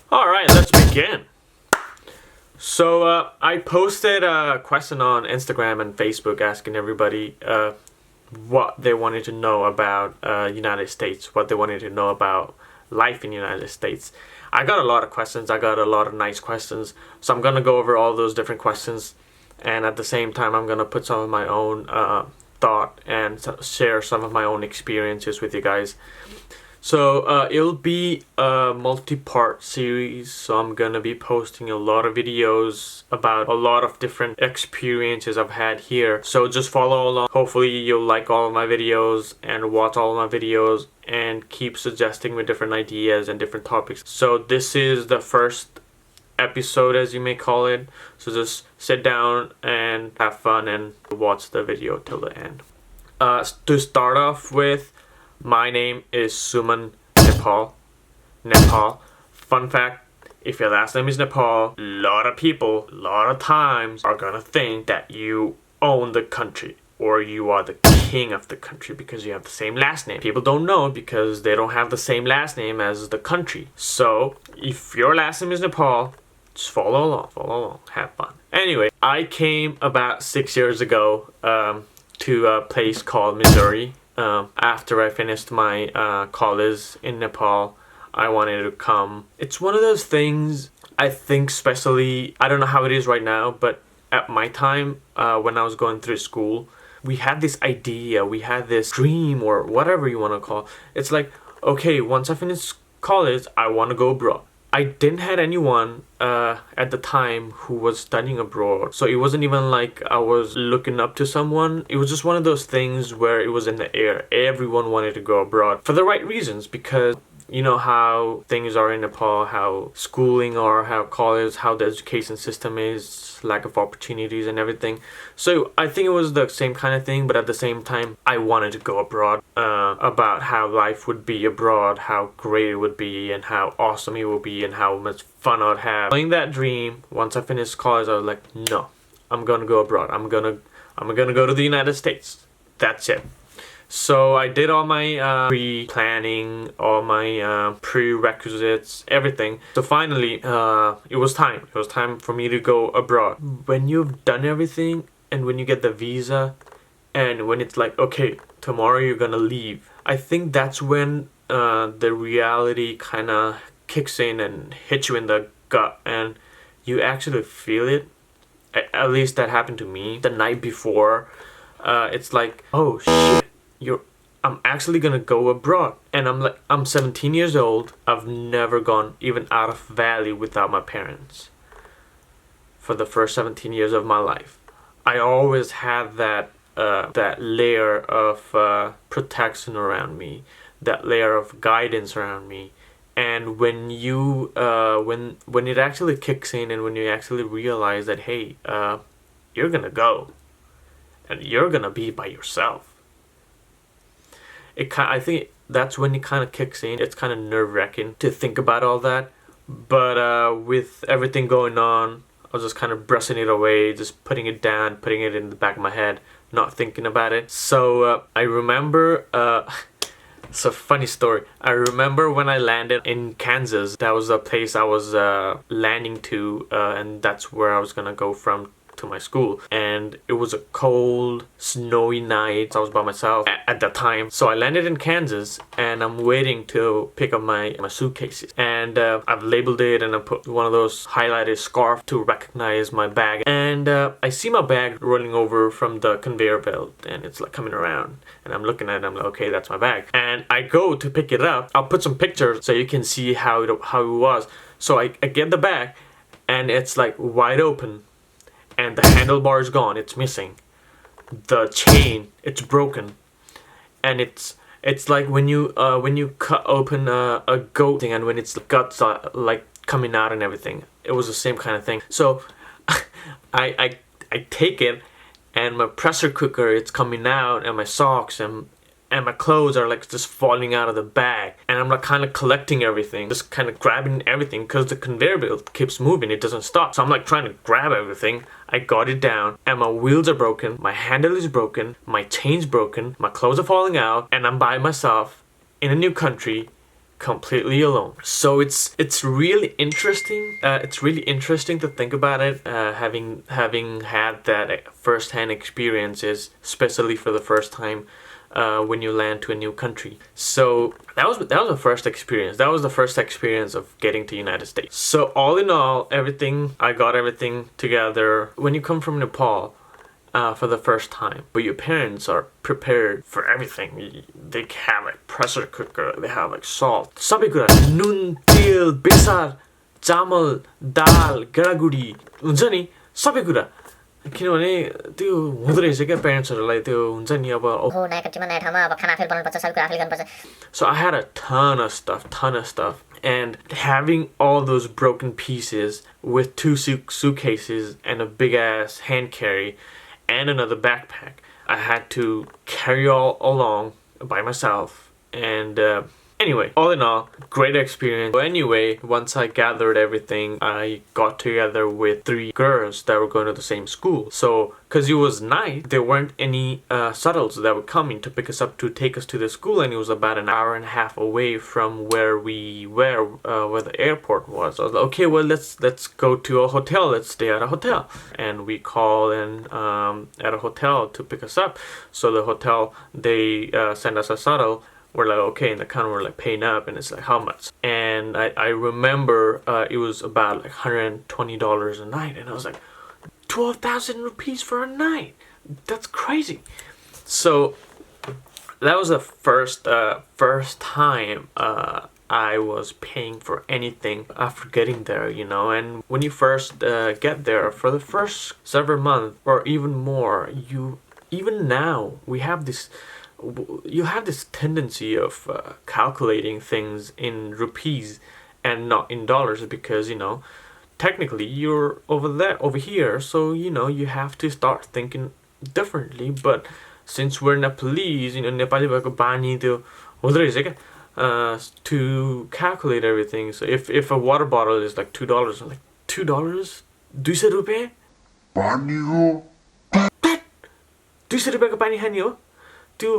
Alright, let's begin. So, I posted a question on Instagram and Facebook asking everybody what they wanted to know about United States, what they wanted to know about life in United States. I got a lot of questions. I got a lot of nice questions. So I'm going to go over all those different questions. And at the same time, I'm going to put some of my own thought and share some of my own experiences with you guys. So it'll be a multi-part series, so I'm gonna be posting a lot of videos about a lot of different experiences I've had here. So just follow along. Hopefully you'll like all of my videos and watch all of my videos and keep suggesting me different ideas and different topics. So this is the first episode, as you may call it. So just sit down and have fun and watch the video till the end. To start off with, my name is Suman Nepal. Fun fact, if your last name is Nepal, a lot of people, a lot of times are gonna think that you own the country or you are the king of the country because you have the same last name. People don't know because they don't have the same last name as the country. So if your last name is Nepal, just follow along, have fun. Anyway, I came about 6 years ago to a place called Missouri. After I finished my college in Nepal, I wanted to come. It's one of those things, I think, especially, I don't know how it is right now, but at my time, when I was going through school, we had this idea, we had this dream, or whatever you want to call it. It's like, okay, once I finish college, I want to go abroad. I didn't have anyone at the time who was studying abroad. So it wasn't even like I was looking up to someone. It was just one of those things where it was in the air. Everyone wanted to go abroad for the right reasons, because you know how things are in Nepal, how schooling or how college, how the education system is, lack of opportunities and everything. So I think it was the same kind of thing, but at the same time, I wanted to go abroad, about how life would be abroad, how great it would be, and how awesome it would be, and how much fun I'd have. Playing that dream, once I finished college, I was like, no, I'm gonna go abroad. I'm gonna go to the United States. That's it. So I did all my pre-planning, all my prerequisites, everything. So finally, it was time. It was time for me to go abroad. When you've done everything and when you get the visa and when it's like, okay, tomorrow you're gonna leave, I think that's when the reality kind of kicks in and hits you in the gut and you actually feel it. At least that happened to me the night before. It's like, oh shit. I'm actually gonna go abroad, and I'm 17 years old. I've never gone even out of Valley without my parents for the first 17 years of my life. I always had that layer of protection around me, that layer of guidance around me. And when you when it actually kicks in and when you actually realize that, hey, you're gonna go and you're gonna be by yourself, I think that's when it kind of kicks in. It's kind of nerve-wracking to think about all that. But with everything going on, I was just kind of brushing it away, just putting it down, putting it in the back of my head, not thinking about it. So I remember, it's a funny story. I remember when I landed in Kansas, that was the place I was landing to, and that's where I was going to go from to my school. And it was a cold, snowy night. I was by myself at that time. So I landed in Kansas and I'm waiting to pick up my suitcases. And I've labeled it and I put one of those highlighted scarf to recognize my bag. And I see my bag rolling over from the conveyor belt and it's like coming around. And I'm looking at it, I'm like, okay, that's my bag. And I go to pick it up. I'll put some pictures so you can see how it was. So I get the bag and it's like wide open. And the handlebar is gone, it's missing. The chain, it's broken. And it's like when you cut open a goat thing and when its guts are like coming out and everything. It was the same kind of thing. So I take it and my pressure cooker, it's coming out, and my socks and my clothes are like just falling out of the bag, and I'm like kind of collecting everything, just kind of grabbing everything because the conveyor belt keeps moving, it doesn't stop. So I'm like trying to grab everything. I got it down and my wheels are broken, my handle is broken, my chain's broken, my clothes are falling out, and I'm by myself in a new country completely alone. So it's really interesting. It's really interesting to think about it. Having had that first-hand experiences, especially for the first time. When you land to a new country. So that was the first experience. That was the first experience of getting to United States. So all in all, I got everything together. When you come from Nepal for the first time, but your parents are prepared for everything. They have like pressure cooker. They have like salt. सबै कुरा नुन, तेल, बेसार, चामल, दाल, गेडागुडी हुन्छ नि सबै कुरा. किनभने त्यो हुँदो रहेछ क्या प्यारेन्ट्सहरूलाई त्यो हुन्छ नि अब नयाँ कन्ट्रीमा नयाँ ठाउँमा अब खाना आफैले बनाउनुपर्छ सबै कुरा आफैले गर्नुपर्छ. So I had a ton of stuff, and having all those broken pieces with two suitcases and a big ass hand carry and another backpack, I had to carry all along by myself. And anyway, all in all, great experience. So anyway, once I gathered everything, I got together with 3 girls that were going to the same school. So, because it was night, there weren't any shuttles that were coming to pick us up to take us to the school, and it was about an hour and a half away from where we were, where the airport was. I was like, okay, well, let's go to a hotel. Let's stay at a hotel. And we called in at a hotel to pick us up. So the hotel, they sent us a shuttle. We're like, okay, in the counter we're like paying up, and it's like, how much? And I remember it was about like $120 a night, and I was like, 12,000 rupees for a night. That's crazy. So that was the first time I was paying for anything after getting there, you know. And when you first get there, for the first several months or even more, even now you have this tendency of calculating things in rupees and not in dollars, because, you know, technically you're over here, so, you know, you have to start thinking differently. But since we're Nepalese, you know, Nepali भएको बानी त्यो हुँदो रहेछ क्या, to calculate everything. So if a water bottle is like $2, I'm like, $2? 200 रुपैयाँ? पानी हो? 200 रुपैयाँको पानी खाने हो? त्यो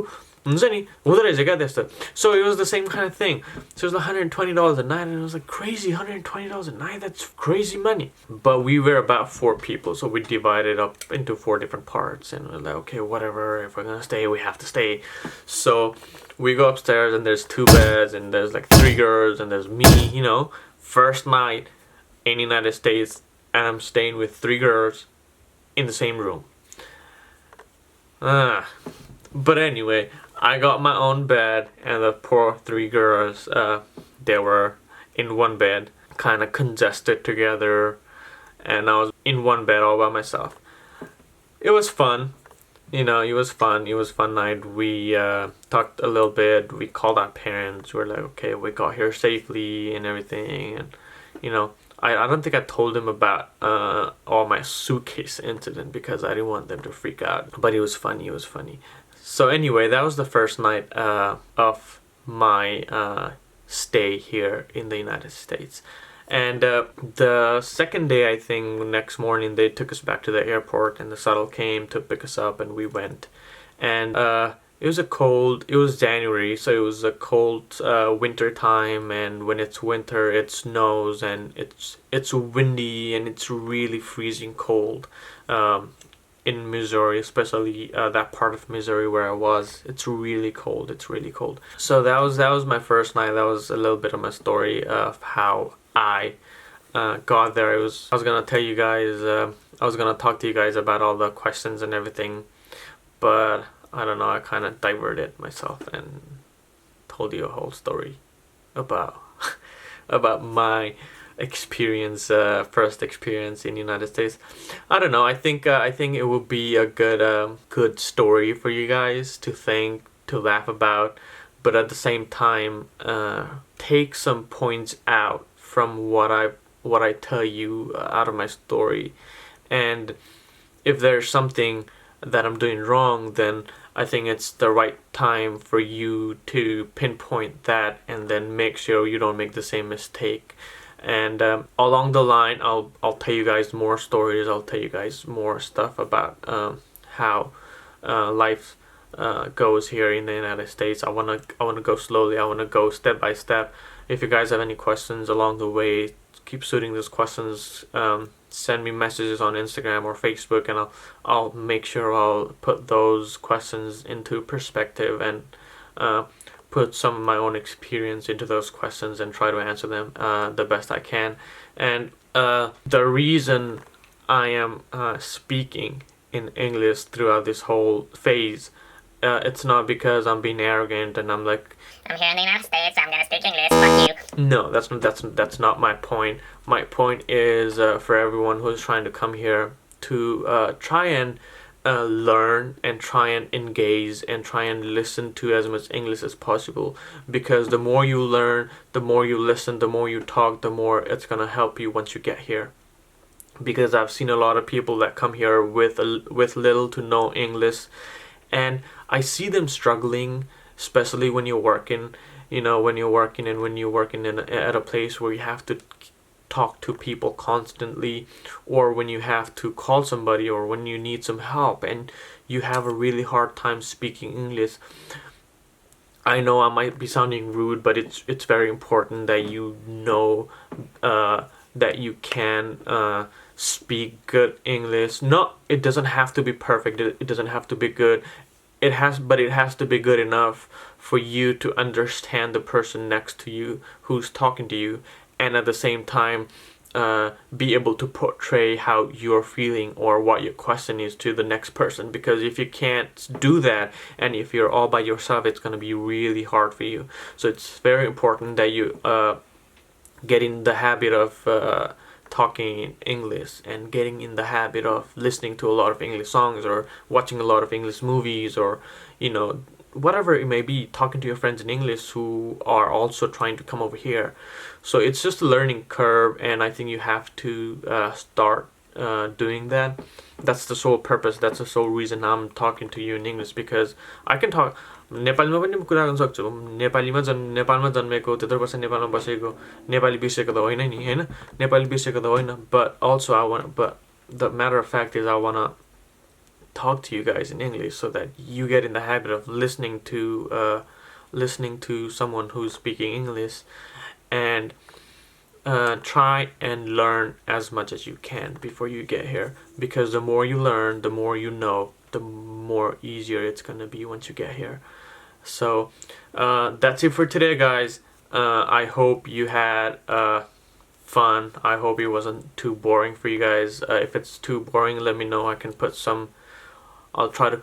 हुन्छ नि हुँदो रहेछ क्या त्यस्तो. So it was the same kind of thing. So it was $120 a night, and it was like crazy. $120 a night, that's crazy money. But we were about 4 people, so we divided up into 4 different parts, and we're like, okay, whatever, if we're gonna stay, we have to stay. So we go upstairs, and there's 2 beds, and there's like 3 girls, and there's me, you know, first night in the United States, and I'm staying with 3 girls in the same room. But anyway, I got my own bed, and the poor 3 girls, they were in one bed, kind of congested together, and I was in one bed all by myself. It was fun, you know, it was fun. It was a fun night. We talked a little bit, we called our parents, we're like, okay, we got here safely and everything, and, you know, I don't think I told them about all my suitcase incident, because I didn't want them to freak out, but it was funny, So anyway, that was the first night of my stay here in the United States. And the second day, I think, next morning, they took us back to the airport, and the shuttle came to pick us up, and we went. And it was January, so it was a cold winter time, and when it's winter, it snows, and it's windy, and it's really freezing cold. In Missouri, especially that part of Missouri where I was, it's really cold. So that was my first night. That was a little bit of my story of how I got there. I was gonna tell you guys, I was gonna talk to you guys about all the questions and everything, but I don't know, I kind of diverted myself and told you a whole story about about my experience, first experience in the United States. I don't know, I think it would be a good story for you guys to think, to laugh about, but at the same time take some points out from what I tell you out of my story. And if there's something that I'm doing wrong, then I think it's the right time for you to pinpoint that, and then make sure you don't make the same mistake. And along the line, I'll tell you guys more stories. I'll tell you guys more stuff about how life goes here in the United States. I wanna go slowly. I wanna go step by step. if you guys have any questions along the way, keep shooting those questions. Send me messages on Instagram or Facebook, and I'll make sure I'll put those questions into perspective and put some of my own experience into those questions and try to answer them the best I can. And the reason I am speaking in English throughout this whole phase, it's not because I'm being arrogant and I'm like, I'm here in the United States, I'm gonna speak English, fuck you. no, that's not my point. My point is for everyone who's trying to come here to try and learn and try and engage and try and listen to as much English as possible, because the more you learn, the more you listen, the more you talk, the more it's gonna help you once you get here. Because I've seen a lot of people that come here with little to no English, and I see them struggling, especially when you're working. You know, when you're working at a place where you have to talk to people constantly, or when you have to call somebody, or when you need some help and you have a really hard time speaking English. I know I might be sounding rude, but it's very important that you know that you can speak good English. Not, it doesn't have to be perfect. It doesn't have to be good. It has to be good enough for you to understand the person next to you who's talking to you, and at the same time be able to portray how you're feeling or what your question is to the next person. Because if you can't do that, and if you're all by yourself, it's going to be really hard for you. So it's very important that you get in the habit of talking in English, and getting in the habit of listening to a lot of English songs, or watching a lot of English movies, or whatever it may be, talking to your friends in English who are also trying to come over here. So it's just a learning curve, and I think you have to start doing that. That's the sole purpose, that's the sole reason I'm talking to you in English, because I can talk नेपालीमा पनि कुरा गर्न सक्छु. नेपालमा जन्मेको, त्यत्रो वर्ष नेपालमा बसेको, नेपाली बिर्सेको त होइन नि, हैन? नेपाली बिर्सेको त होइन. But the matter of fact is, I want to talk to you guys in English so that you get in the habit of listening to someone who's speaking English, and try and learn as much as you can before you get here. Because the more you learn, the more you know, the more easier it's gonna be once you get here. So that's it for today, guys. I hope you had fun. I hope it wasn't too boring for you guys. If it's too boring, let me know. I'll try to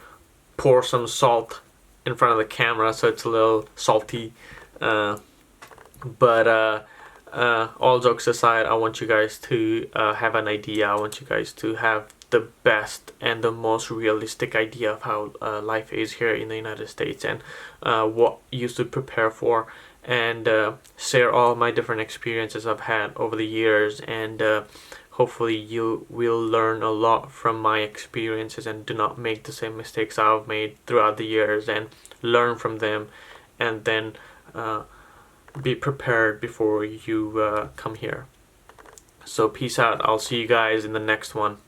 pour some salt in front of the camera so it's a little salty. But all jokes aside, I want you guys to have an idea. I want you guys to have the best and the most realistic idea of how life is here in the United States, and what you should prepare for, and share all my different experiences I've had over the years, and hopefully you will learn a lot from my experiences and do not make the same mistakes I've made throughout the years, and learn from them, and then be prepared before you come here. So peace out. I'll see you guys in the next one.